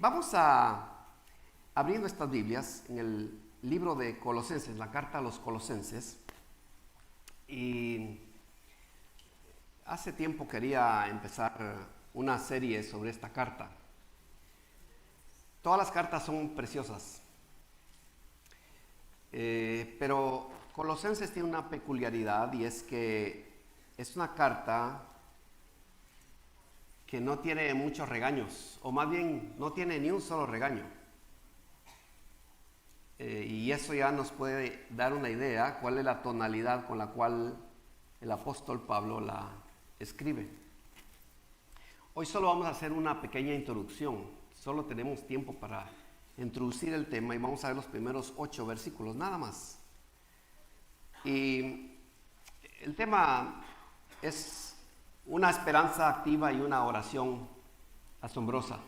Vamos a abriendo estas Biblias en el libro de Colosenses, la carta a los Colosenses. Y hace tiempo quería empezar una serie sobre esta carta. Todas las cartas son preciosas, pero Colosenses tiene una peculiaridad, y es que es una carta que no tiene muchos regaños, o más bien no tiene ni un solo regaño. Y eso ya nos puede dar una idea cuál es la tonalidad con la cual el apóstol Pablo la escribe. Hoy solo vamos a hacer una pequeña introducción, solo tenemos tiempo para introducir el tema y vamos a ver los primeros 8 versículos, nada más. Y el tema es una esperanza activa y una oración asombrosa.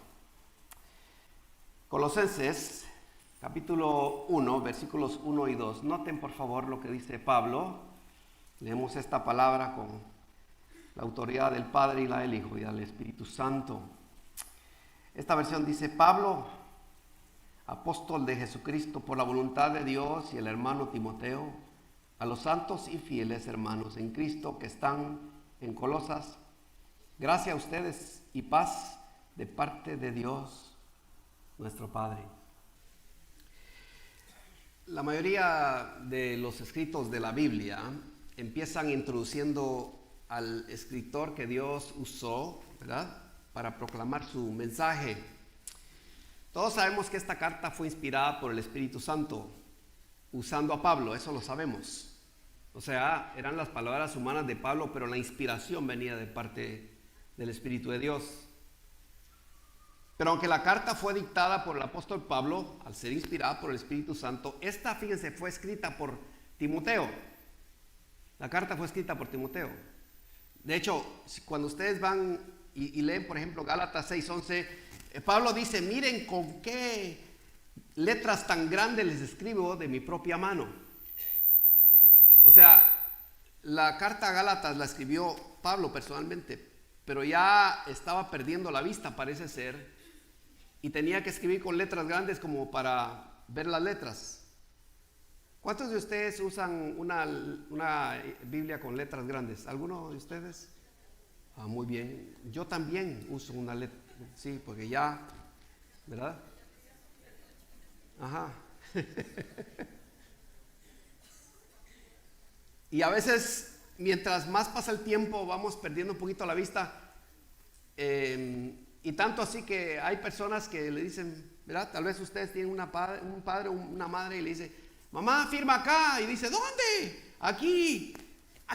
Colosenses, capítulo 1, versículos 1 y 2. Noten por favor lo que dice Pablo. Leemos esta palabra con la autoridad del Padre y la del Hijo y del Espíritu Santo. Esta versión dice: Pablo, apóstol de Jesucristo por la voluntad de Dios, y el hermano Timoteo, a los santos y fieles hermanos en Cristo que están en Colosas, gracia a ustedes y paz de parte de Dios nuestro Padre. La mayoría de los escritos de la Biblia empiezan introduciendo al escritor que Dios usó, ¿verdad?, para proclamar su mensaje. Todos sabemos que esta carta fue inspirada por el Espíritu Santo, usando a Pablo, eso lo sabemos. O sea, eran las palabras humanas de Pablo, pero la inspiración venía de parte del Espíritu de Dios. Pero aunque la carta fue dictada por el apóstol Pablo, al ser inspirada por el Espíritu Santo, esta, fíjense, fue escrita por Timoteo. La carta fue escrita por Timoteo. De hecho, cuando ustedes van y leen, por ejemplo, Gálatas 6:11, Pablo dice: miren con qué letras tan grandes les escribo de mi propia mano. O sea, la carta a Gálatas la escribió Pablo personalmente, pero ya estaba perdiendo la vista, parece ser, y tenía que escribir con letras grandes como para ver las letras. ¿Cuántos de ustedes usan una Biblia con letras grandes? ¿Alguno de ustedes? Ah, muy bien. Yo también uso una letra, sí, porque ya, ¿verdad? Ajá. Y a veces, mientras más pasa el tiempo, vamos perdiendo un poquito la vista. Y tanto así que hay personas que le dicen, ¿verdad? Tal vez ustedes tienen un padre o una madre y le dice: mamá, firma acá. Y dice: ¿dónde? Aquí,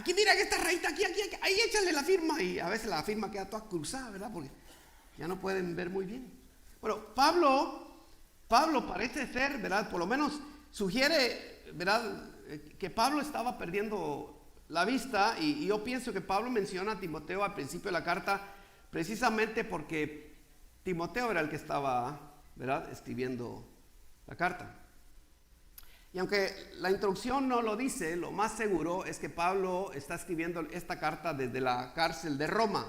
mira que esta rayita, aquí, ahí échale la firma. Y a veces la firma queda toda cruzada, ¿verdad? Porque ya no pueden ver muy bien. Bueno, Pablo parece ser, ¿verdad? Por lo menos sugiere, ¿verdad?, que Pablo estaba perdiendo la vista, y yo pienso que Pablo menciona a Timoteo al principio de la carta precisamente porque Timoteo era el que estaba, ¿verdad?, escribiendo la carta. Y aunque la introducción no lo dice, lo más seguro es que Pablo está escribiendo esta carta desde la cárcel de Roma.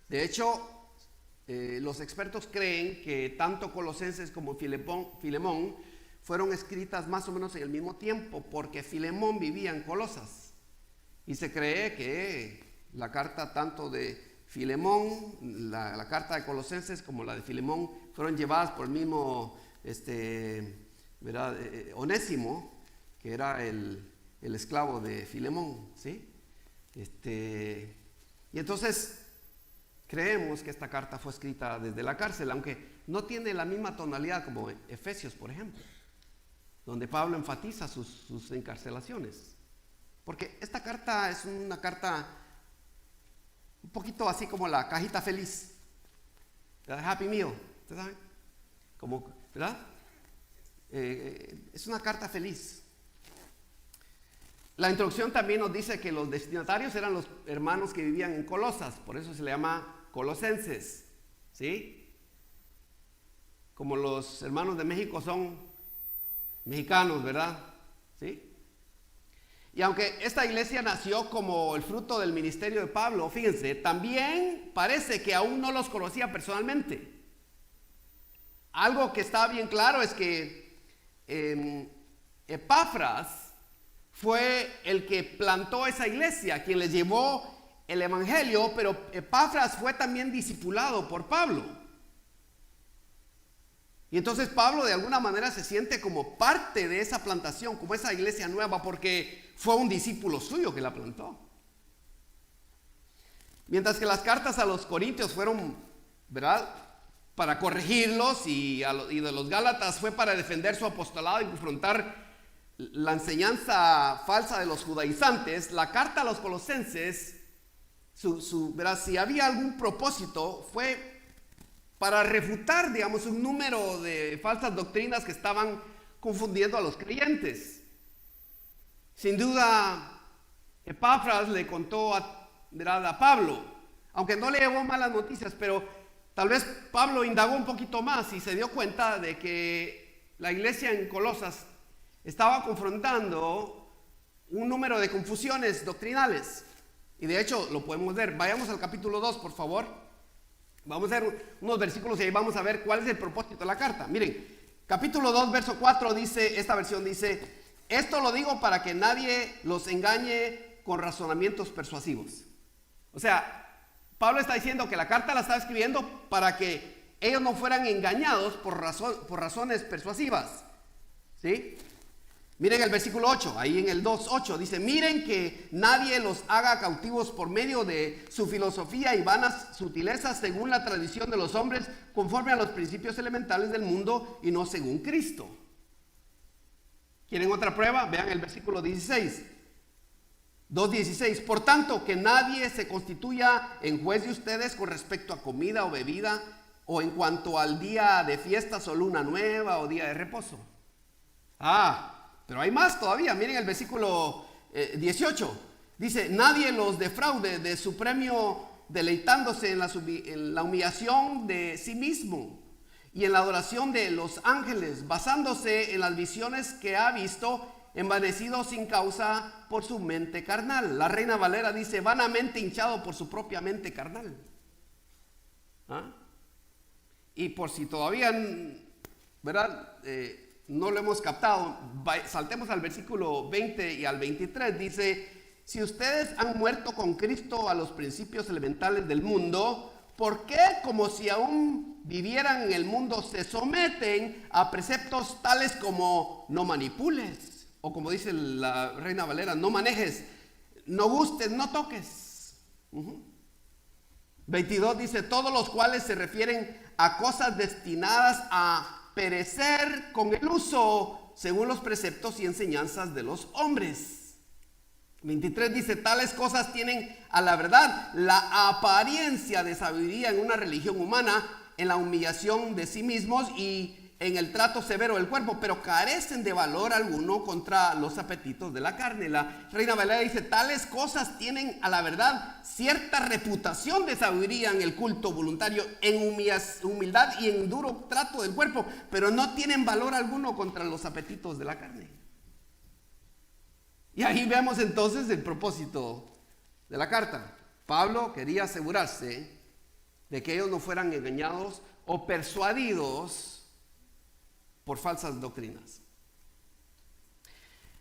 De hecho, los expertos creen que tanto Colosenses como Filemón fueron escritas más o menos en el mismo tiempo, porque Filemón vivía en Colosas, y se cree que la carta tanto de Filemón, la carta de Colosenses como la de Filemón, fueron llevadas por el mismo ¿verdad?, Onésimo, que era el esclavo de Filemón, ¿sí? Y entonces creemos que esta carta fue escrita desde la cárcel, aunque no tiene la misma tonalidad como Efesios, por ejemplo, donde Pablo enfatiza sus encarcelaciones. Porque esta carta es una carta un poquito así como la cajita feliz, la Happy Meal, ¿ustedes saben? Como, ¿verdad? Es una carta feliz. La introducción también nos dice que los destinatarios eran los hermanos que vivían en Colosas, por eso se le llama Colosenses, ¿sí? Como los hermanos de México son mexicanos, ¿verdad? ¿Sí? Y aunque esta iglesia nació como el fruto del ministerio de Pablo, fíjense, también parece que aún no los conocía personalmente. algo que está bien claro es que Epafras fue el que plantó esa iglesia, quien les llevó el evangelio, pero Epafras fue también discipulado por Pablo. Y entonces Pablo de alguna manera se siente como parte de esa plantación, como esa iglesia nueva, porque fue un discípulo suyo que la plantó. Mientras que las cartas a los corintios fueron, ¿verdad?, para corregirlos, y de los gálatas fue para defender su apostolado y confrontar la enseñanza falsa de los judaizantes. La carta a los colosenses, ¿verdad?, si había algún propósito, fue para refutar, digamos, un número de falsas doctrinas que estaban confundiendo a los creyentes. Sin duda, Epafras le contó a Pablo, aunque no le llevó malas noticias, pero tal vez Pablo indagó un poquito más y se dio cuenta de que la iglesia en Colosas estaba confrontando un número de confusiones doctrinales. Y de hecho lo podemos ver. Vayamos al capítulo 2, por favor. Vamos a ver unos versículos y ahí vamos a ver cuál es el propósito de la carta. Miren, capítulo 2, verso 4 dice, esta versión dice: esto lo digo para que nadie los engañe con razonamientos persuasivos. O sea, Pablo está diciendo que la carta la está escribiendo para que ellos no fueran engañados por razones persuasivas. ¿Sí? Miren el versículo 8, ahí en el 2:8 dice: miren que nadie los haga cautivos por medio de su filosofía y vanas sutilezas, según la tradición de los hombres, conforme a los principios elementales del mundo y no según Cristo. ¿Quieren otra prueba? Vean el versículo 16. 2:16. Por tanto, que nadie se constituya en juez de ustedes con respecto a comida o bebida, o en cuanto al día de fiestas o luna nueva o día de reposo. Pero hay más todavía. Miren el versículo 18. Dice: nadie los defraude de su premio, deleitándose en la humillación de sí mismo y en la adoración de los ángeles, basándose en las visiones que ha visto, envanecido sin causa por su mente carnal. La Reina Valera dice: vanamente hinchado por su propia mente carnal. Y por si todavía, ¿verdad?, no lo hemos captado, saltemos al versículo 20 y al 23. Dice: si ustedes han muerto con Cristo a los principios elementales del mundo, ¿por qué, como si aún vivieran en el mundo, se someten a preceptos tales como no manipules? O como dice la Reina Valera: no manejes, no gustes, no toques. 22 dice: todos los cuales se refieren a cosas destinadas a perecer con el uso, según los preceptos y enseñanzas de los hombres. 23 dice: tales cosas tienen a la verdad la apariencia de sabiduría en una religión humana, en la humillación de sí mismos y en el trato severo del cuerpo, pero carecen de valor alguno contra los apetitos de la carne. La Reina Valera dice: tales cosas tienen a la verdad cierta reputación de sabiduría en el culto voluntario, en humildad y en duro trato del cuerpo, pero no tienen valor alguno contra los apetitos de la carne. Y ahí vemos entonces el propósito de la carta. Pablo quería asegurarse de que ellos no fueran engañados o persuadidos por falsas doctrinas.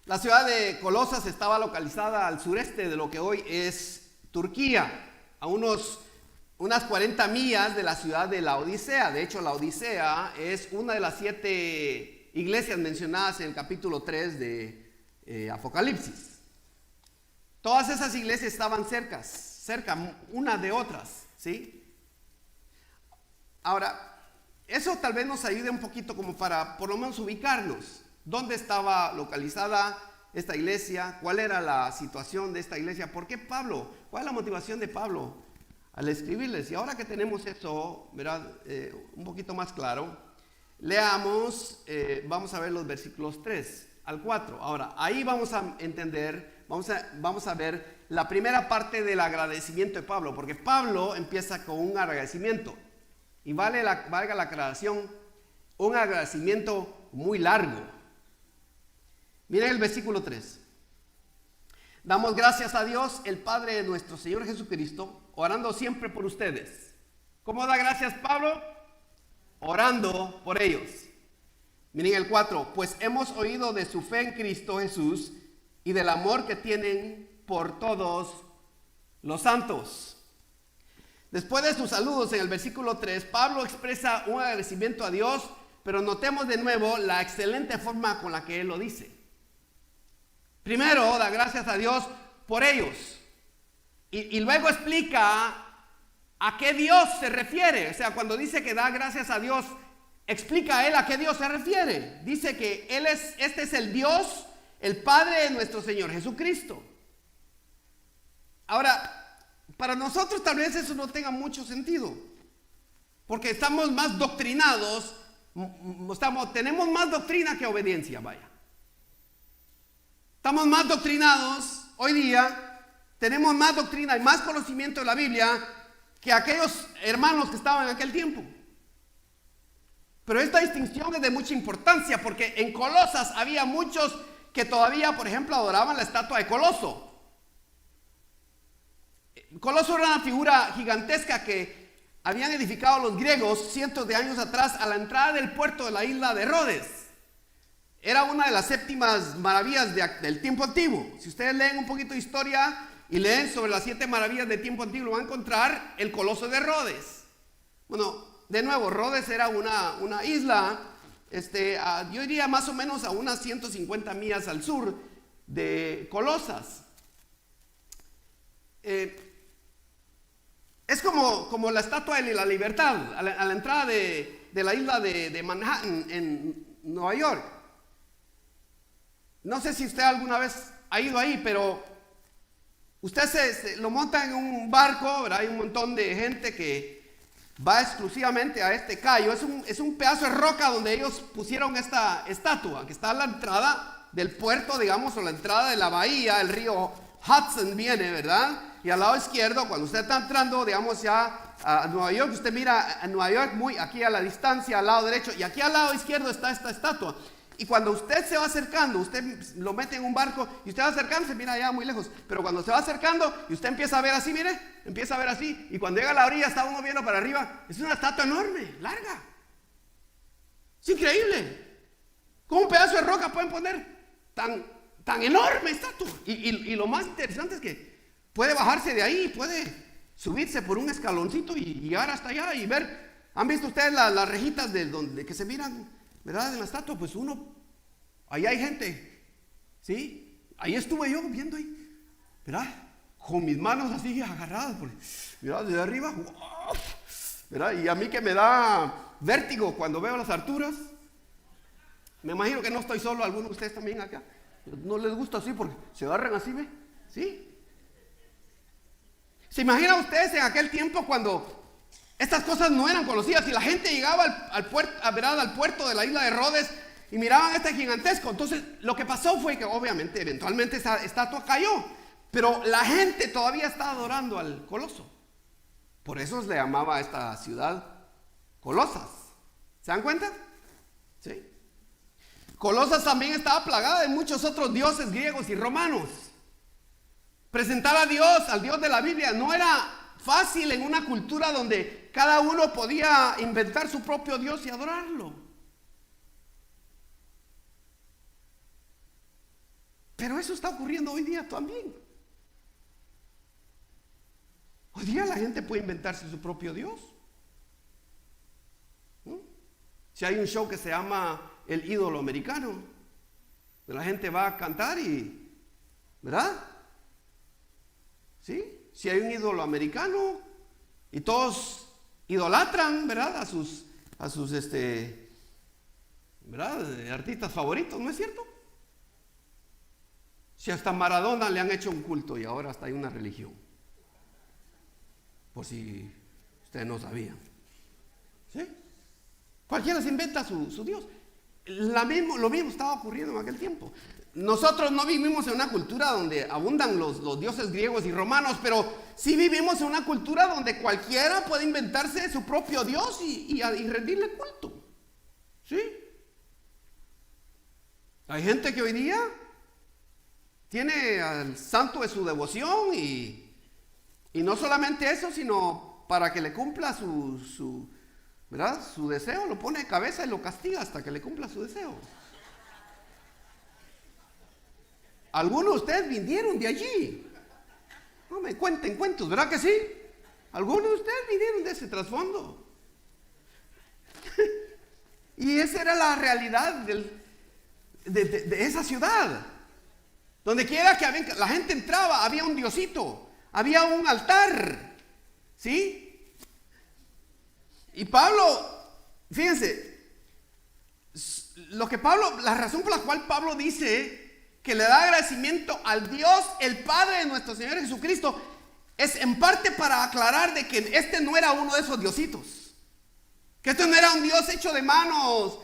La ciudad de Colosas estaba localizada al sureste de lo que hoy es Turquía, a unas 40 millas de la ciudad de Laodicea. De hecho, Laodicea es una de las 7 iglesias mencionadas en el capítulo 3 de Apocalipsis. Todas esas iglesias estaban cerca una de otras, ¿sí? Ahora, eso tal vez nos ayude un poquito como para por lo menos ubicarnos. ¿Dónde estaba localizada esta iglesia? ¿Cuál era la situación de esta iglesia? ¿Por qué Pablo? ¿Cuál es la motivación de Pablo al escribirles? Y ahora que tenemos eso, ¿verdad?, un poquito más claro, leamos, vamos a ver los versículos 3 al 4. Ahora, ahí vamos a entender, vamos a ver la primera parte del agradecimiento de Pablo, porque Pablo empieza con un agradecimiento. Y valga la aclaración, un agradecimiento muy largo. Miren el versículo 3. Damos gracias a Dios, el Padre de nuestro Señor Jesucristo, orando siempre por ustedes. ¿Cómo da gracias Pablo? orando por ellos. Miren el 4, pues hemos oído de su fe en Cristo Jesús y del amor que tienen por todos los santos. Después de sus saludos en el versículo 3, Pablo expresa un agradecimiento a Dios, pero notemos de nuevo la excelente forma con la que él lo dice. Primero, da gracias a Dios por ellos. Y luego explica a qué Dios se refiere. O sea, cuando dice que da gracias a Dios, explica a él a qué Dios se refiere. Dice que este es el Dios, el Padre de nuestro Señor Jesucristo. Ahora, para nosotros tal vez eso no tenga mucho sentido, porque estamos más doctrinados, tenemos más doctrina que obediencia, vaya. Estamos más doctrinados hoy día, tenemos más doctrina y más conocimiento de la Biblia que aquellos hermanos que estaban en aquel tiempo. Pero esta distinción es de mucha importancia, porque en Colosas había muchos que todavía, por ejemplo, adoraban la estatua de Coloso. Coloso era una figura gigantesca que habían edificado los griegos cientos de años atrás a la entrada del puerto de la isla de Rodes. Era una de las séptimas maravillas del tiempo antiguo. Si ustedes leen un poquito de historia y leen sobre las 7 maravillas del tiempo antiguo, van a encontrar el Coloso de Rodes. Bueno, de nuevo, Rodes era una isla, yo diría más o menos a unas 150 millas al sur de Colosas. Es como la Estatua de la Libertad a la entrada de la isla de Manhattan en Nueva York. No sé si usted alguna vez ha ido ahí, pero usted se lo monta en un barco, ¿verdad? Hay un montón de gente que va exclusivamente a este callo. Es un pedazo de roca donde ellos pusieron esta estatua, que está a la entrada del puerto, digamos, o la entrada de la bahía. El río Hudson viene, ¿verdad? Y al lado izquierdo, cuando usted está entrando, digamos, ya a Nueva York, usted mira a Nueva York muy aquí a la distancia, al lado derecho, y aquí al lado izquierdo está esta estatua. Y cuando usted se va acercando, usted lo mete en un barco y usted va acercando, se mira allá muy lejos. Pero cuando se va acercando y usted empieza a ver así, mire, empieza a ver así. Y cuando llega a la orilla, está uno viendo para arriba. Es una estatua enorme, larga. Es increíble. ¿Cómo un pedazo de roca pueden poner tan enorme estatua? Y lo más interesante es que puede bajarse de ahí, puede subirse por un escaloncito y llegar hasta allá y ver. ¿Han visto ustedes las rejitas de que se miran, verdad, en la estatua? Pues ahí hay gente, ¿sí? Ahí estuve yo viendo ahí, ¿verdad? Con mis manos así agarradas, ¿verdad? Desde arriba, ¡wow! ¿Verdad? Y a mí que me da vértigo cuando veo las alturas. Me imagino que no estoy solo, algunos de ustedes también acá. No les gusta así porque se agarran así, ¿ve? ¿Sí? ¿Se imaginan ustedes en aquel tiempo cuando estas cosas no eran conocidas y la gente llegaba al puerto de la isla de Rodes y miraban este gigantesco? Entonces lo que pasó fue que obviamente eventualmente esa estatua cayó, pero la gente todavía estaba adorando al Coloso. Por eso se le llamaba a esta ciudad Colosas. ¿Se dan cuenta? ¿Sí? Colosas también estaba plagada de muchos otros dioses griegos y romanos. Presentar a Dios, al Dios de la Biblia, no era fácil en una cultura donde cada uno podía inventar su propio Dios y adorarlo. Pero eso está ocurriendo hoy día también. Hoy día la gente puede inventarse su propio Dios. Si hay un show que se llama El Ídolo Americano, la gente va a cantar y, ¿verdad? ¿Sí? Si hay un ídolo americano y todos idolatran, ¿verdad? A sus ¿verdad? Artistas favoritos, ¿no es cierto? Si hasta Maradona le han hecho un culto y ahora hasta hay una religión. Por si ustedes no sabían. ¿Sí? Cualquiera se inventa su Dios. Lo mismo estaba ocurriendo en aquel tiempo. Nosotros no vivimos en una cultura donde abundan los dioses griegos y romanos, pero sí vivimos en una cultura donde cualquiera puede inventarse su propio Dios y rendirle culto. ¿Sí? Hay gente que hoy día tiene al santo de su devoción y no solamente eso, sino para que le cumpla su ¿verdad? Su deseo lo pone de cabeza y lo castiga hasta que le cumpla su deseo. Algunos de ustedes vinieron de allí. No me cuenten cuentos, ¿verdad que sí? Algunos de ustedes vinieron de ese trasfondo. Y esa era la realidad de esa ciudad. Donde quiera que la gente entraba, había un diosito, había un altar. ¿Sí? Y Pablo, fíjense, la razón por la cual Pablo dice que le da agradecimiento al Dios, el Padre de nuestro Señor Jesucristo, es en parte para aclarar de que este no era uno de esos diositos, que este no era un Dios hecho de manos,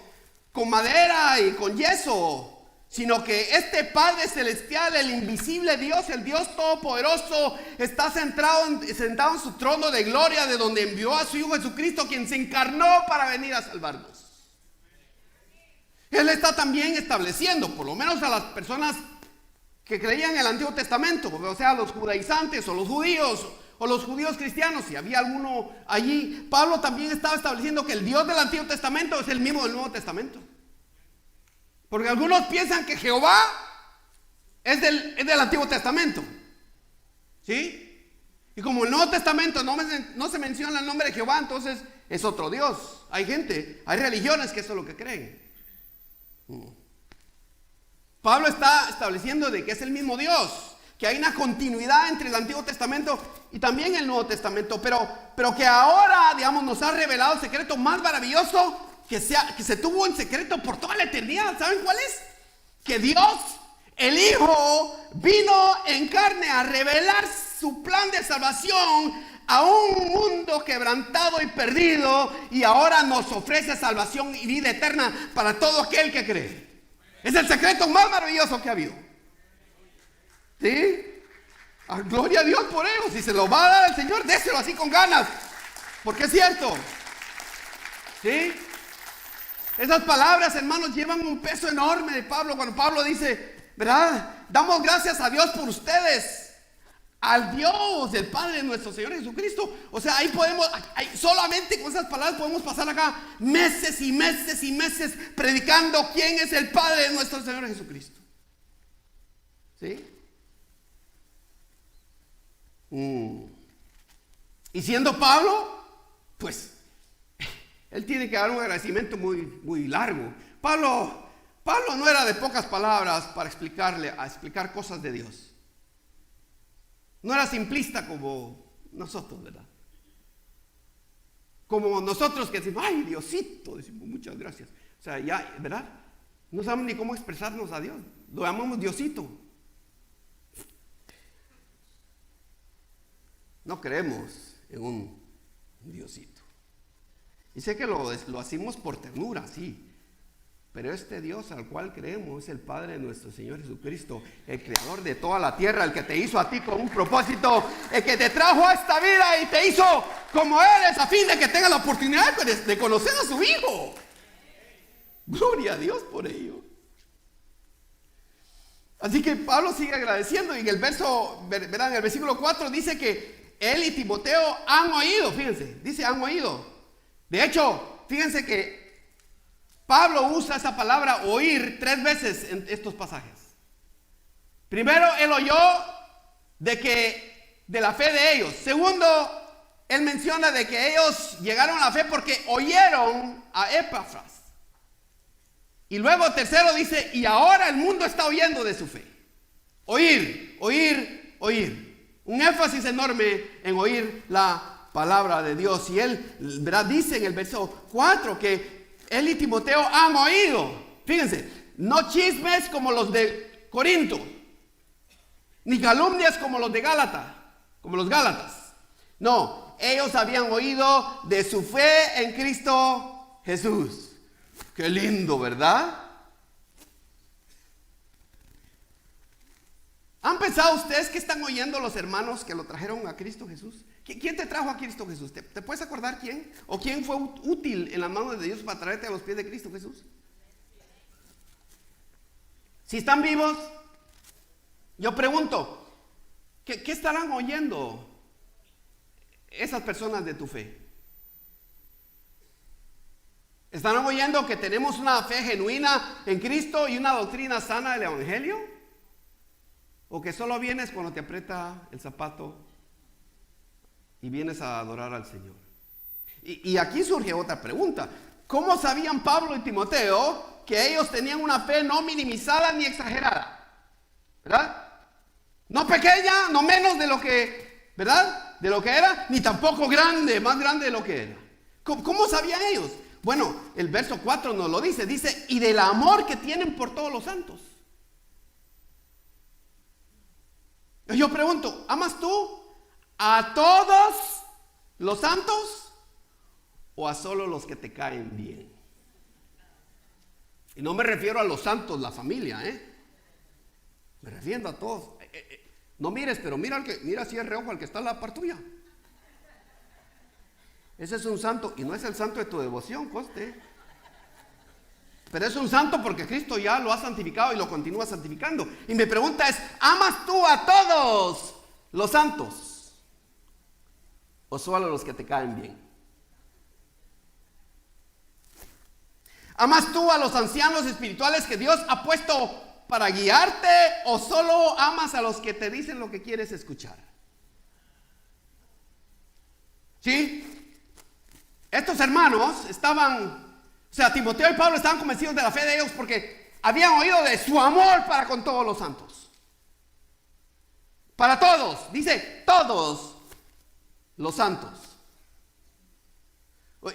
con madera y con yeso, sino que este Padre Celestial, el invisible Dios, el Dios Todopoderoso, está sentado en su trono de gloria, de donde envió a su Hijo Jesucristo, quien se encarnó para venir a salvarnos. Él está también estableciendo, por lo menos a las personas que creían en el Antiguo Testamento, o sea, los judaizantes o los judíos cristianos, si había alguno allí, Pablo también estaba estableciendo que el Dios del Antiguo Testamento es el mismo del Nuevo Testamento. Porque algunos piensan que Jehová es del Antiguo Testamento. ¿Sí? Y como el Nuevo Testamento no se menciona el nombre de Jehová, entonces es otro Dios. Hay religiones que eso es lo que creen. Pablo está estableciendo de que es el mismo Dios, que hay una continuidad entre el Antiguo Testamento y también el Nuevo Testamento, pero que ahora, digamos, nos ha revelado el secreto más maravilloso que se tuvo en secreto por toda la eternidad. ¿Saben cuál es? Que Dios, el Hijo, vino en carne a revelar su plan de salvación a un mundo quebrantado y perdido, y ahora nos ofrece salvación y vida eterna para todo aquel que cree. Es el secreto más maravilloso que ha habido. ¿Sí? Gloria a Dios por ello. Si se lo va a dar al Señor, déselo así con ganas, porque es cierto. ¿Sí? Esas palabras, hermanos, llevan un peso enorme de Pablo. Cuando Pablo dice, ¿verdad? Damos gracias a Dios por ustedes, al Dios, el Padre de nuestro Señor Jesucristo. O sea, solamente con esas palabras podemos pasar acá meses y meses y meses predicando quién es el Padre de nuestro Señor Jesucristo. ¿Sí? Y siendo Pablo, pues él tiene que dar un agradecimiento muy, muy largo. Pablo no era de pocas palabras para explicar cosas de Dios. No era simplista como nosotros, ¿verdad? Como nosotros que decimos, ay, Diosito, decimos muchas gracias. O sea, ya, ¿verdad? No sabemos ni cómo expresarnos a Dios. Lo llamamos Diosito. No creemos en un Diosito. Y sé que lo hacemos por ternura, sí. Pero este Dios al cual creemos es el Padre de nuestro Señor Jesucristo, el creador de toda la tierra, el que te hizo a ti con un propósito, el que te trajo a esta vida y te hizo como eres, a fin de que tengas la oportunidad de conocer a su Hijo. Gloria a Dios por ello. Así que Pablo sigue agradeciendo, y en el verán, en el versículo 4 dice que él y Timoteo han oído, fíjense, dice han oído. De hecho, fíjense que Pablo usa esa palabra oír 3 veces en estos pasajes. Primero, él oyó de la fe de ellos. Segundo, él menciona de que ellos llegaron a la fe porque oyeron a Epafras. Y luego, tercero, dice, y ahora el mundo está oyendo de su fe. Oír, oír, oír. Un énfasis enorme en oír la palabra de Dios. Y él, ¿verdad? Dice en el verso 4 que él y Timoteo han oído, fíjense, no chismes como los de Corinto, ni calumnias como los Gálatas. No, ellos habían oído de su fe en Cristo Jesús. Qué lindo, ¿verdad? ¿Han pensado ustedes que están oyendo los hermanos que lo trajeron a Cristo Jesús? ¿Quién te trajo a Cristo Jesús? ¿Te puedes acordar quién? ¿O quién fue útil en las manos de Dios para traerte a los pies de Cristo Jesús? Si están vivos, yo pregunto, ¿qué estarán oyendo esas personas de tu fe? ¿Están oyendo que tenemos una fe genuina en Cristo y una doctrina sana del Evangelio? ¿O que solo vienes cuando te aprieta el zapato y vienes a adorar al Señor? Y aquí surge otra pregunta. ¿Cómo sabían Pablo y Timoteo que ellos tenían una fe no minimizada ni exagerada? ¿Verdad? No pequeña, no menos de lo que, ¿verdad? De lo que era, ni tampoco grande, más grande de lo que era. ¿Cómo sabían ellos? Bueno, el verso 4 nos lo dice. Dice, y del amor que tienen por todos los santos. Yo pregunto, ¿amas tú a todos los santos o a solo los que te caen bien? Y no me refiero a los santos, la familia, me refiero a todos. No mires, pero mira así el reojo al que está a la par tuya. Ese es un santo, y no es el santo de tu devoción, coste. Pero es un santo porque Cristo ya lo ha santificado y lo continúa santificando. Y mi pregunta es, ¿amas tú a todos los santos o solo a los que te caen bien? ¿Amas tú a los ancianos espirituales que Dios ha puesto para guiarte o solo amas a los que te dicen lo que quieres escuchar? ¿Sí? Estos hermanos Timoteo y Pablo estaban convencidos de la fe de ellos porque habían oído de su amor para con todos los santos. Para todos, dice todos los santos.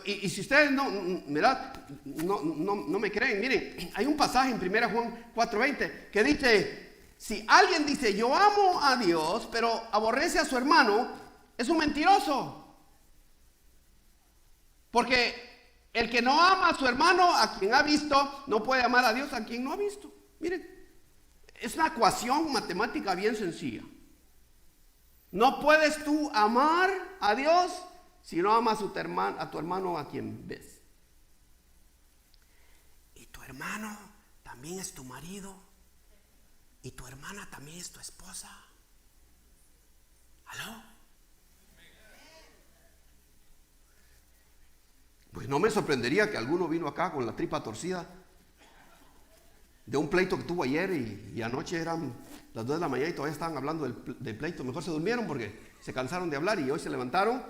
Y si ustedes no me creen, miren, hay un pasaje en 1 Juan 4:20 que dice, si alguien dice yo amo a Dios pero aborrece a su hermano, es un mentiroso. Porque el que no ama a su hermano, a quien ha visto, no puede amar a Dios a quien no ha visto. Miren, es una ecuación matemática bien sencilla. No puedes tú amar a Dios si no amas a tu hermano a quien ves. Y tu hermano también es tu marido. Y tu hermana también es tu esposa. ¿Aló? Pues no me sorprendería que alguno vino acá con la tripa torcida de un pleito que tuvo ayer y anoche eran las 2 de la mañana y todavía estaban hablando del pleito. Mejor se durmieron porque se cansaron de hablar y hoy se levantaron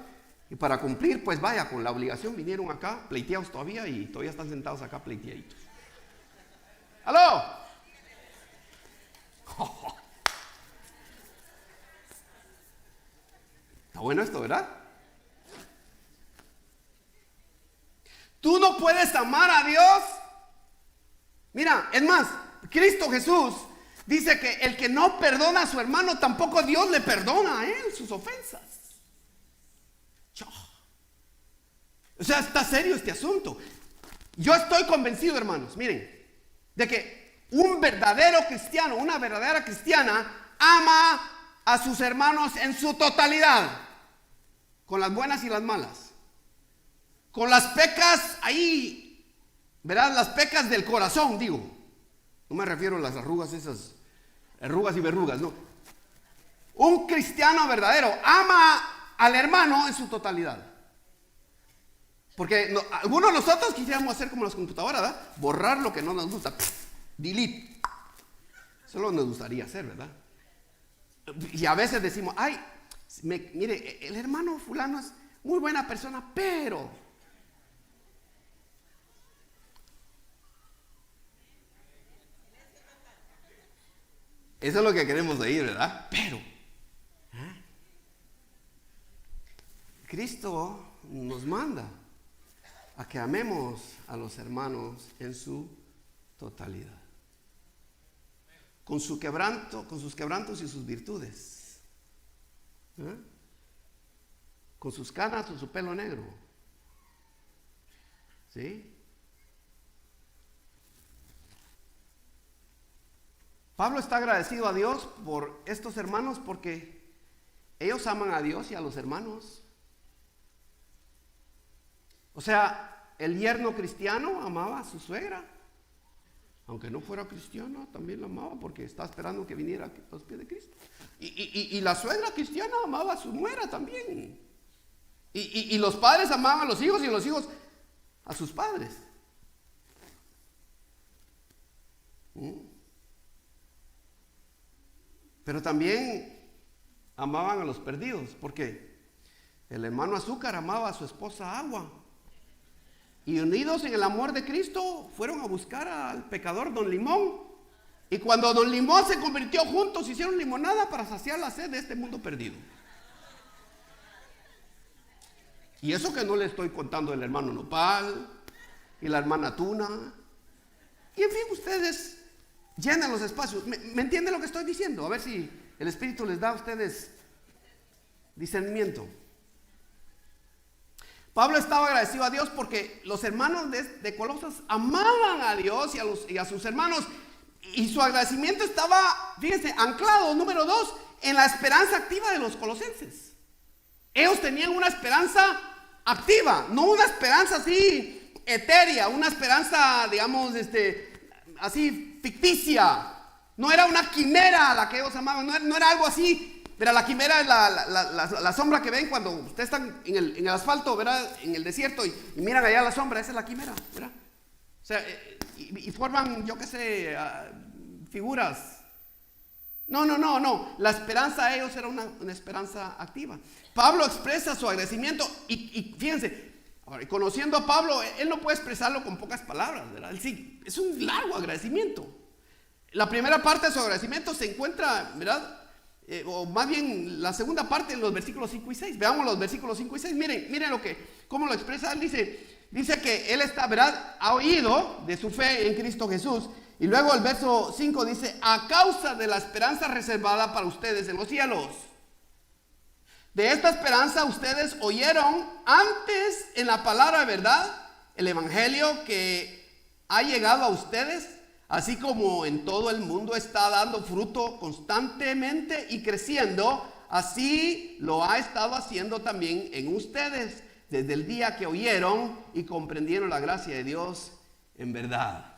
y para cumplir, pues vaya, con la obligación vinieron acá pleiteados todavía y todavía están sentados acá pleiteaditos. ¡Aló! Está bueno esto, ¿verdad? Tú no puedes amar a Dios. Mira, es más, Cristo Jesús dice que el que no perdona a su hermano, tampoco Dios le perdona a él sus ofensas. O sea, está serio este asunto. Yo estoy convencido, hermanos, miren, de que un verdadero cristiano, una verdadera cristiana, ama a sus hermanos en su totalidad, con las buenas y las malas. Con las pecas ahí, ¿verdad? Las pecas del corazón, digo. No me refiero a las arrugas esas, arrugas y verrugas, no. Un cristiano verdadero ama al hermano en su totalidad. Porque algunos de nosotros quisiéramos hacer como las computadoras, ¿verdad? Borrar lo que no nos gusta. Delete. Eso es lo que nos gustaría hacer, ¿verdad? Y a veces decimos, mire, el hermano fulano es muy buena persona, pero... Eso es lo que queremos oír, ¿verdad? Pero Cristo nos manda a que amemos a los hermanos en su totalidad. Con sus quebrantos y sus virtudes. Con sus canas o su pelo negro. ¿Sí? Pablo está agradecido a Dios por estos hermanos porque ellos aman a Dios y a los hermanos. O sea, el yerno cristiano amaba a su suegra. Aunque no fuera cristiana, también la amaba porque estaba esperando que viniera a los pies de Cristo. Y la suegra cristiana amaba a su nuera también. Y los padres amaban a los hijos y los hijos a sus padres. Pero también amaban a los perdidos, porque el hermano Azúcar amaba a su esposa Agua. Y unidos en el amor de Cristo, fueron a buscar al pecador Don Limón. Y cuando Don Limón se convirtió, juntos hicieron limonada para saciar la sed de este mundo perdido. Y eso que no le estoy contando del hermano Nopal y la hermana Tuna. Y en fin, ustedes llenan los espacios. ¿Me entienden lo que estoy diciendo? A ver si el Espíritu les da a ustedes discernimiento. Pablo estaba agradecido a Dios porque los hermanos de Colosas amaban a Dios y a sus hermanos. Y su agradecimiento estaba, fíjense, anclado, número 2, en la esperanza activa de los colosenses. Ellos tenían una esperanza activa, no una esperanza así etérea, una esperanza, digamos, así ficticia. No era una quimera la que ellos amaban, no era algo así. Pero la quimera es la sombra que ven cuando ustedes están en el asfalto, ¿verdad? En el desierto y miran allá la sombra, esa es la quimera, ¿verdad? O sea, y forman, yo qué sé, figuras. No. La esperanza de ellos era una esperanza activa. Pablo expresa su agradecimiento y fíjense, ahora, conociendo a Pablo, él no puede expresarlo con pocas palabras, ¿verdad? Él sí, es un largo agradecimiento. La primera parte de su agradecimiento se encuentra, ¿verdad? O más bien la segunda parte en los versículos 5 y 6. Veamos los versículos 5 y 6. Miren cómo lo expresa. Él dice que él está, ¿verdad? Ha oído de su fe en Cristo Jesús. Y luego el verso 5 dice: a causa de la esperanza reservada para ustedes en los cielos. De esta esperanza ustedes oyeron antes en la palabra de verdad, el evangelio que ha llegado a ustedes, así como en todo el mundo está dando fruto constantemente y creciendo, así lo ha estado haciendo también en ustedes, desde el día que oyeron y comprendieron la gracia de Dios en verdad.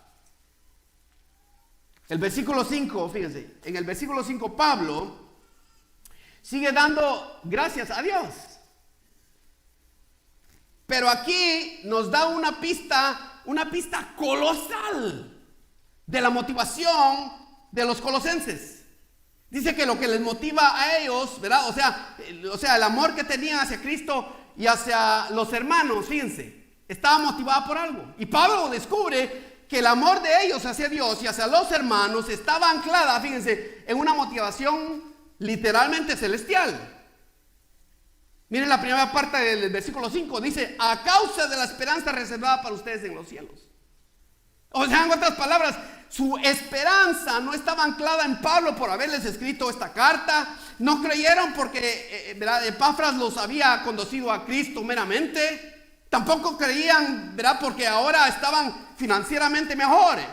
El versículo 5, fíjense, en el versículo 5 Pablo sigue dando gracias a Dios. Pero aquí nos da una pista colosal de la motivación de los colosenses. Dice que lo que les motiva a ellos, ¿verdad? O sea, el amor que tenían hacia Cristo y hacia los hermanos, fíjense, estaba motivado por algo. Y Pablo descubre que el amor de ellos hacia Dios y hacia los hermanos estaba anclada, fíjense, en una motivación literalmente celestial. Miren la primera parte del versículo 5, dice: a causa de la esperanza reservada para ustedes en los cielos. O sea, en otras palabras, su esperanza no estaba anclada en Pablo por haberles escrito esta carta. No creyeron porque Epafras los había conducido a Cristo meramente. Tampoco creían, ¿verdad?, porque ahora estaban financieramente mejores.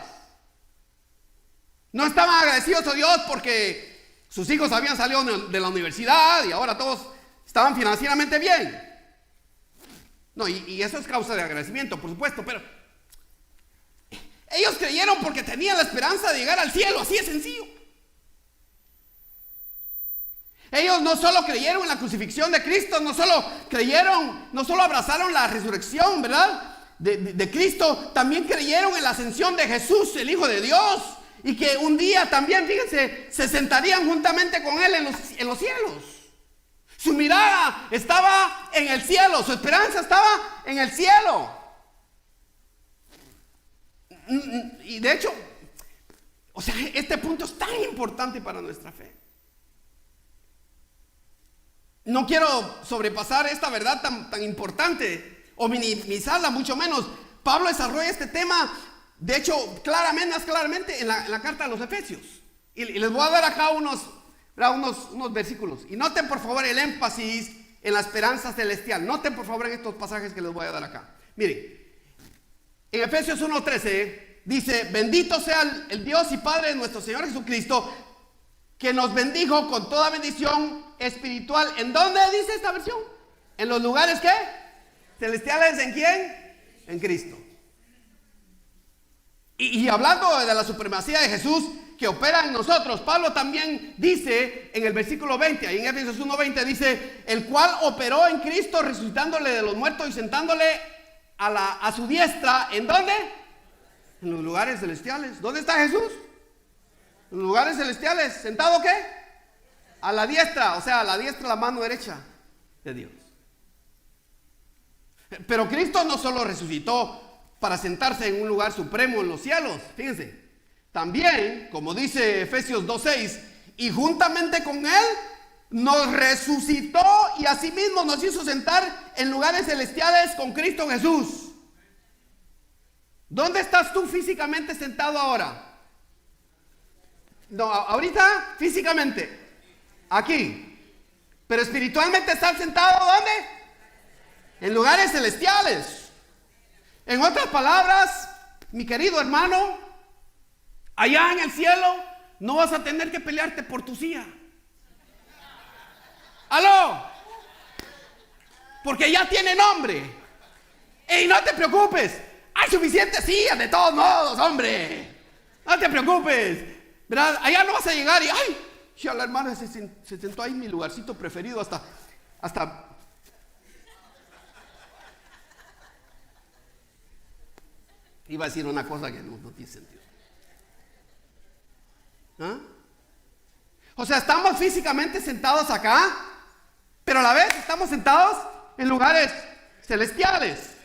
No estaban agradecidos a Dios porque sus hijos habían salido de la universidad y ahora todos estaban financieramente bien. No, y eso es causa de agradecimiento, por supuesto, pero ellos creyeron porque tenían la esperanza de llegar al cielo, así de sencillo. Ellos no solo creyeron en la crucifixión de Cristo, no solo abrazaron la resurrección, ¿verdad?, de Cristo, también creyeron en la ascensión de Jesús, el Hijo de Dios, y que un día también, fíjense, se sentarían juntamente con Él en los cielos. Su mirada estaba en el cielo, su esperanza estaba en el cielo. Y de hecho, o sea, este punto es tan importante para nuestra fe. No quiero sobrepasar esta verdad tan importante o minimizarla, mucho menos. Pablo desarrolla este tema, de hecho, más claramente en la carta a los Efesios. Y les voy a dar acá unos versículos. Y noten por favor el énfasis en la esperanza celestial. Noten por favor en estos pasajes que les voy a dar acá. Miren, en Efesios 1:13 dice: bendito sea el Dios y Padre de nuestro Señor Jesucristo, que nos bendijo con toda bendición espiritual. ¿En dónde dice esta versión? ¿En los lugares qué? ¿Celestiales? ¿En quién? En Cristo. Y hablando de la supremacía de Jesús que opera en nosotros, Pablo también dice en el versículo 20, ahí en Efesios 1:20 dice: el cual operó en Cristo resucitándole de los muertos y sentándole a su diestra. ¿En dónde? En los lugares celestiales. ¿Dónde está Jesús? En los lugares celestiales. ¿Sentado qué? A la diestra, o sea, a la diestra, la mano derecha de Dios. Pero Cristo no solo resucitó para sentarse en un lugar supremo en los cielos, fíjense, también, como dice Efesios 2:6, y juntamente con Él nos resucitó y asimismo nos hizo sentar en lugares celestiales con Cristo Jesús. ¿Dónde estás tú físicamente sentado ahora? No, ahorita físicamente, aquí. Pero espiritualmente estás sentado ¿dónde? En lugares celestiales. En otras palabras, mi querido hermano, allá en el cielo no vas a tener que pelearte por tu silla. ¡Aló! Porque ya tiene nombre. ¡Ey, no te preocupes! Hay suficientes sillas de todos modos, hombre. No te preocupes. ¿Verdad? Allá no vas a llegar y ¡ay! Ya la hermana se sentó ahí en mi lugarcito preferido hasta iba a decir una cosa que no tiene sentido. ¿Ah? O sea, estamos físicamente sentados acá, pero a la vez estamos sentados en lugares celestiales.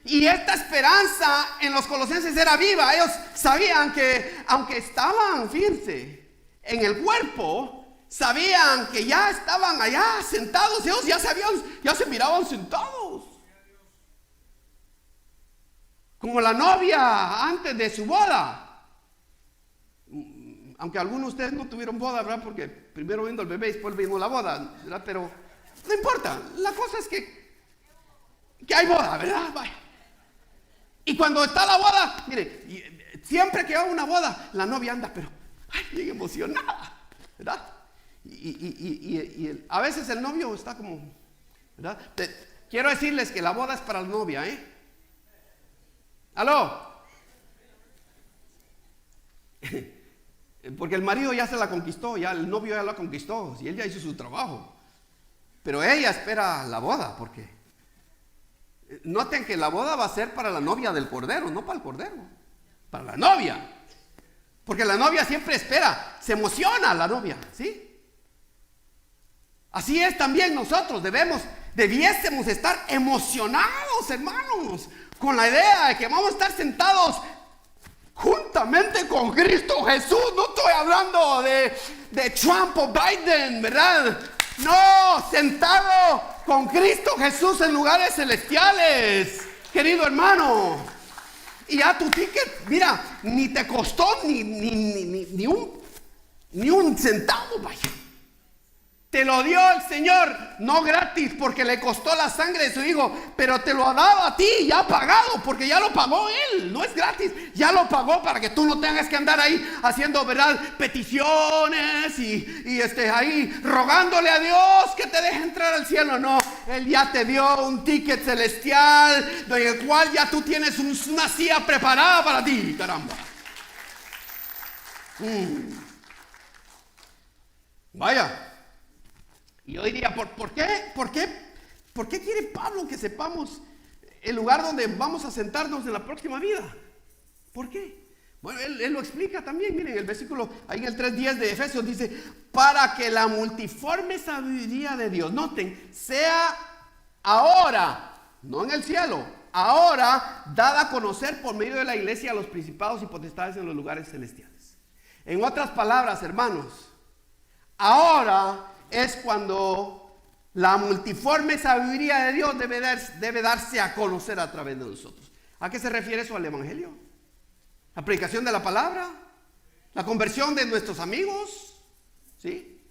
Y esta esperanza en los colosenses era viva. Ellos sabían que aunque estaban, fíjense, en el cuerpo, sabían que ya estaban allá sentados. Ellos ya se miraban sentados. Como la novia antes de su boda. Aunque algunos de ustedes no tuvieron boda, ¿verdad? Porque primero vino el bebé y después vino la boda, ¿verdad? Pero no importa. La cosa es que hay boda, ¿verdad? Vaya. Y cuando está la boda, mire, siempre que hay una boda, la novia anda, pero ay, bien emocionada, ¿verdad? Y a veces el novio está como, ¿verdad? Quiero decirles que la boda es para la novia, ¿eh? ¿Aló? Porque el marido ya se la conquistó, ya el novio ya la conquistó, y él ya hizo su trabajo. Pero ella espera la boda, porque noten que la boda va a ser para la novia del cordero, no para el cordero, para la novia. Porque la novia siempre espera, se emociona la novia, ¿sí? Así es también nosotros, debiésemos estar emocionados, hermanos, con la idea de que vamos a estar sentados juntamente con Cristo Jesús. No estoy hablando de Trump o Biden, ¿verdad? No, sentado con Cristo Jesús en lugares celestiales, querido hermano. Y ya tu ticket, mira, ni te costó ni un centavo, vaya. Te lo dio el Señor, no gratis, porque le costó la sangre de su Hijo, pero te lo ha dado a ti, ya pagado, porque ya lo pagó Él, no es gratis, ya lo pagó para que tú no tengas que andar ahí haciendo, ¿verdad?, peticiones y ahí rogándole a Dios que te deje entrar al cielo. No, Él ya te dio un ticket celestial, en el cual ya tú tienes una silla preparada para ti, caramba. Vaya. Y yo diría, ¿por qué quiere Pablo que sepamos el lugar donde vamos a sentarnos en la próxima vida? ¿Por qué? Bueno, él lo explica también. Miren, el versículo, ahí en el 3:10 de Efesios dice, para que la multiforme sabiduría de Dios, noten, sea ahora, no en el cielo, ahora dada a conocer por medio de la iglesia a los principados y potestades en los lugares celestiales. En otras palabras, hermanos, ahora es cuando la multiforme sabiduría de Dios debe darse a conocer a través de nosotros. ¿A qué se refiere eso? Al evangelio, la predicación de la palabra, la conversión de nuestros amigos, ¿sí?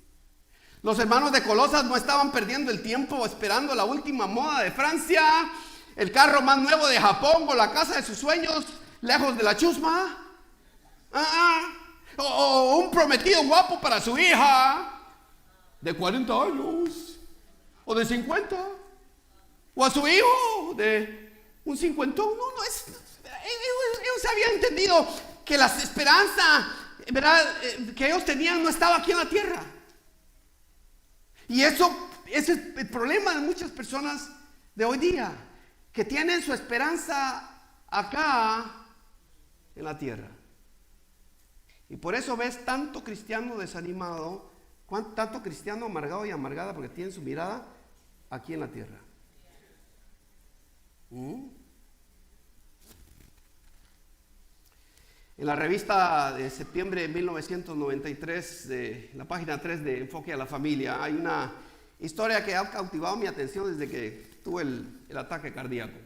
Los hermanos de Colosas no estaban perdiendo el tiempo esperando la última moda de Francia, el carro más nuevo de Japón o la casa de sus sueños lejos de la chusma, o un prometido guapo para su hija de 40 años, o de 50, o a su hijo de un 50. Ellos habían entendido que la esperanza, ¿verdad?, que ellos tenían no estaba aquí en la tierra. Y ese es el problema de muchas personas de hoy día, que tienen su esperanza acá en la tierra. Y por eso ves tanto cristiano desanimado, tanto cristiano amargado y amargada, porque tienen su mirada aquí en la tierra. En la revista de septiembre de 1993, de la página 3 de Enfoque a la Familia, hay una historia que ha cautivado mi atención desde que tuve el ataque cardíaco.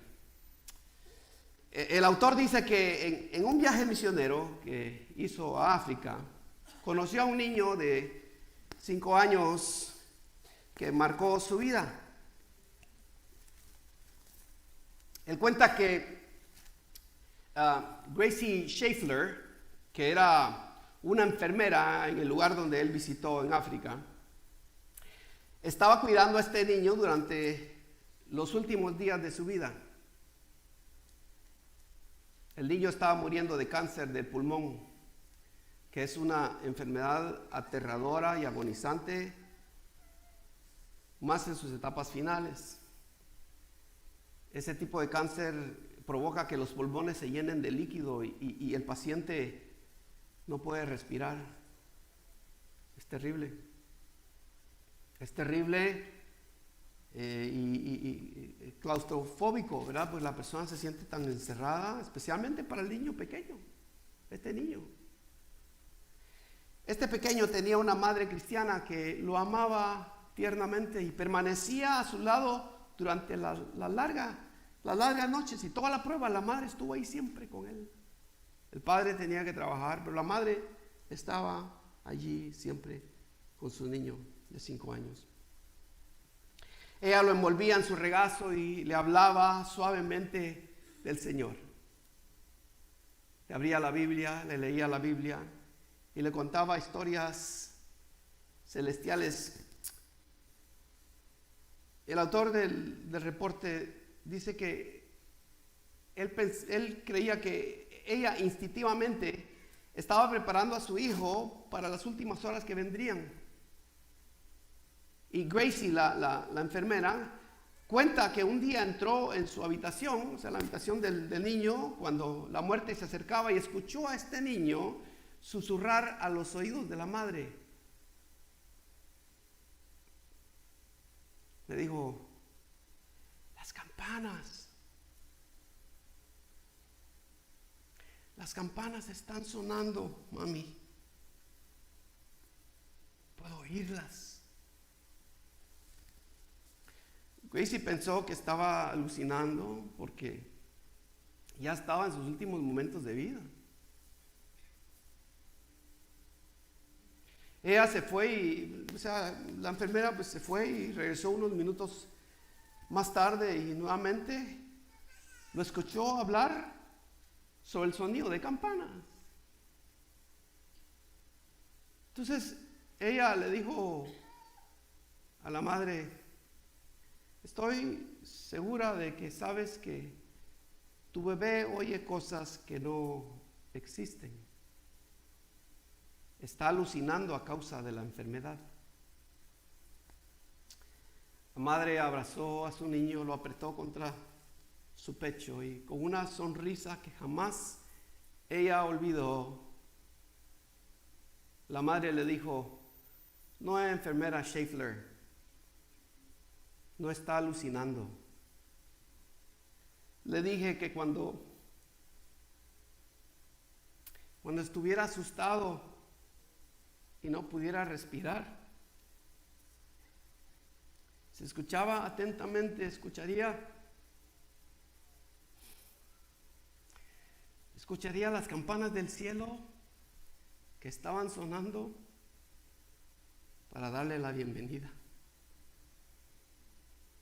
El autor dice que en un viaje misionero que hizo a África, conoció a un niño de 5 años que marcó su vida. Él cuenta que Gracie Schaeffler, que era una enfermera en el lugar donde él visitó en África, estaba cuidando a este niño durante los últimos días de su vida. El niño estaba muriendo de cáncer del pulmón, que es una enfermedad aterradora y agonizante, más en sus etapas finales. Ese tipo de cáncer provoca que los pulmones se llenen de líquido y el paciente no puede respirar. Es terrible. Es terrible y claustrofóbico, ¿verdad? Pues la persona se siente tan encerrada, especialmente para el niño pequeño, este niño. Este pequeño tenía una madre cristiana que lo amaba tiernamente y permanecía a su lado durante las largas noches, y toda la prueba la madre estuvo ahí siempre con él. El padre tenía que trabajar, pero la madre estaba allí siempre con su niño de 5 años. Ella lo envolvía en su regazo y le hablaba suavemente del Señor. Le abría la Biblia, le leía la Biblia y le contaba historias celestiales. El autor del reporte dice que él creía que ella instintivamente estaba preparando a su hijo para las últimas horas que vendrían. Y Gracie, la enfermera, cuenta que un día entró en su habitación, o sea, la habitación del niño, cuando la muerte se acercaba, y escuchó a este niño susurrar a los oídos de la madre. Le dijo: las campanas están sonando, mami. Puedo oírlas. Gracie pensó que estaba alucinando porque ya estaba en sus últimos momentos de vida. Ella se fue la enfermera pues se fue y regresó unos minutos más tarde y nuevamente lo escuchó hablar sobre el sonido de campanas. Entonces ella le dijo a la madre: estoy segura de que sabes que tu bebé oye cosas que no existen. Está alucinando a causa de la enfermedad. La madre abrazó a su niño, lo apretó contra su pecho y con una sonrisa que jamás ella olvidó, la madre le dijo: no, enfermera Schaeffler, no está alucinando. Le dije que cuando estuviera asustado y no pudiera respirar, si escuchaba atentamente, escucharía las campanas del cielo que estaban sonando para darle la bienvenida.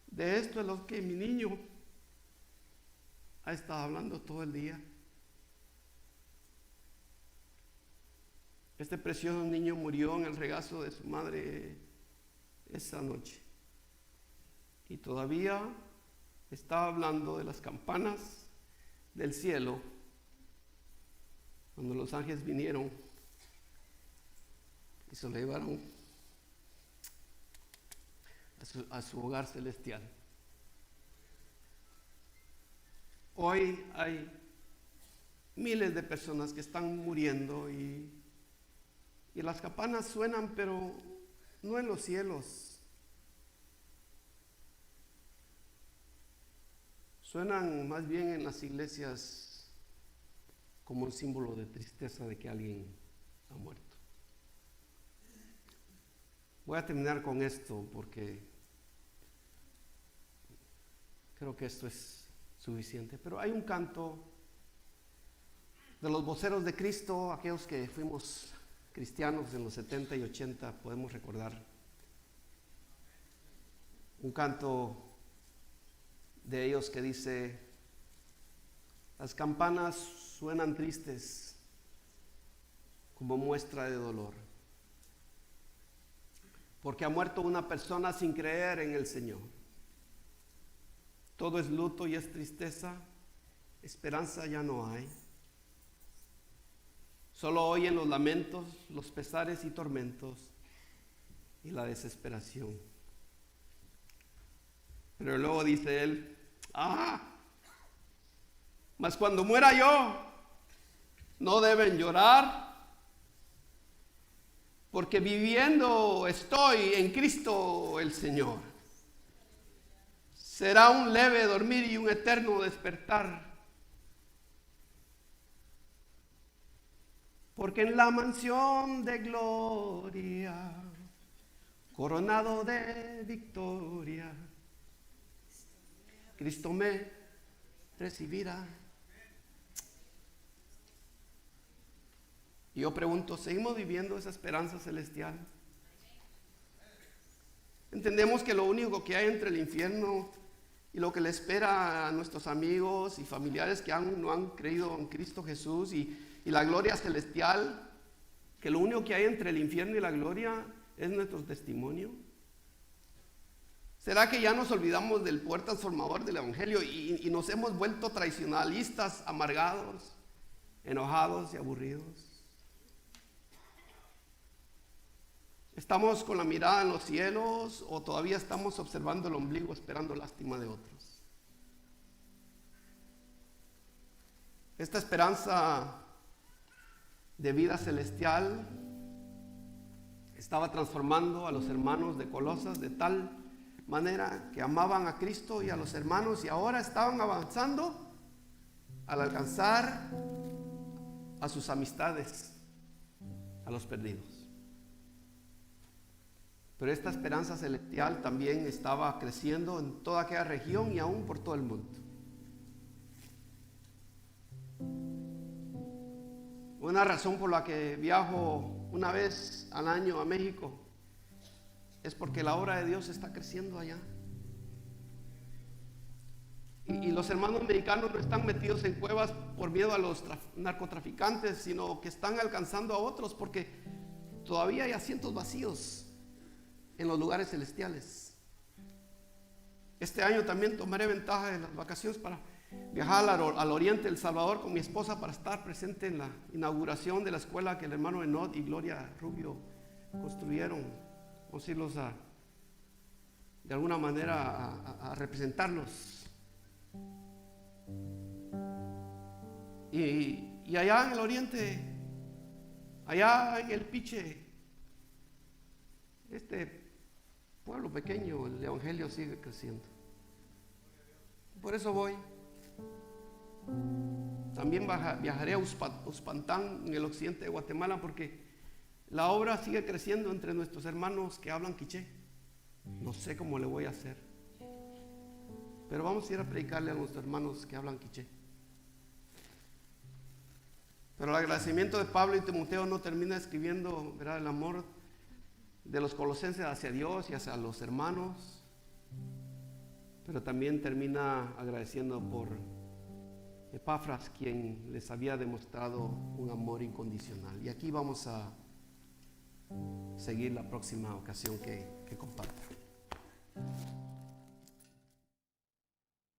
De esto es lo que mi niño ha estado hablando todo el día. Este precioso niño murió en el regazo de su madre esa noche. Y todavía está hablando de las campanas del cielo cuando los ángeles vinieron y se lo llevaron a su hogar celestial. Hoy hay miles de personas que están muriendo y Y las campanas suenan, pero no en los cielos. Suenan más bien en las iglesias como un símbolo de tristeza de que alguien ha muerto. Voy a terminar con esto porque creo que esto es suficiente. Pero hay un canto de los voceros de Cristo, aquellos que fuimos cristianos en los 70 y 80, podemos recordar. Un canto de ellos que dice: las campanas suenan tristes como muestra de dolor, porque ha muerto una persona sin creer en el Señor. Todo es luto y es tristeza, esperanza ya no hay. Solo oyen los lamentos, los pesares y tormentos y la desesperación. Pero luego dice él: mas cuando muera yo, no deben llorar, porque viviendo estoy en Cristo el Señor. Será un leve dormir y un eterno despertar, porque en la mansión de gloria, coronado de victoria, Cristo me recibirá. Y yo pregunto, ¿seguimos viviendo esa esperanza celestial? Entendemos que lo único que hay entre el infierno y lo que le espera a nuestros amigos y familiares que no han creído en Cristo Jesús y la gloria celestial, que lo único que hay entre el infierno y la gloria es nuestro testimonio. ¿Será que ya nos olvidamos del poder transformador del Evangelio y nos hemos vuelto tradicionalistas, amargados, enojados y aburridos? ¿Estamos con la mirada en los cielos o todavía estamos observando el ombligo esperando lástima de otros? Esta esperanza de vida celestial estaba transformando a los hermanos de Colosas de tal manera que amaban a Cristo y a los hermanos, y ahora estaban avanzando al alcanzar a sus amistades, a los perdidos. Pero esta esperanza celestial también estaba creciendo en toda aquella región y aún por todo el mundo. Una razón por la que viajo una vez al año a México es porque la obra de Dios está creciendo allá. Y los hermanos mexicanos no están metidos en cuevas por miedo a los narcotraficantes, sino que están alcanzando a otros porque todavía hay asientos vacíos en los lugares celestiales. Este año también tomaré ventaja de las vacaciones para viajar al oriente del Salvador con mi esposa para estar presente en la inauguración de la escuela que el hermano Enod y Gloria Rubio construyeron. Vamos a irlos de alguna manera a representarlos. Y allá en el oriente, allá en el Piche, este pueblo pequeño, el evangelio sigue creciendo. Por eso voy. También viajaré a Uspantán, en el occidente de Guatemala, porque la obra sigue creciendo entre nuestros hermanos que hablan quiché. No sé cómo le voy a hacer, pero vamos a ir a predicarle a nuestros hermanos que hablan quiché. Pero el agradecimiento de Pablo y Timoteo no termina escribiendo, ¿verdad?, el amor de los colosenses hacia Dios y hacia los hermanos, pero también termina agradeciendo por Epafras, quien les había demostrado un amor incondicional. Y aquí vamos a seguir la próxima ocasión que comparta.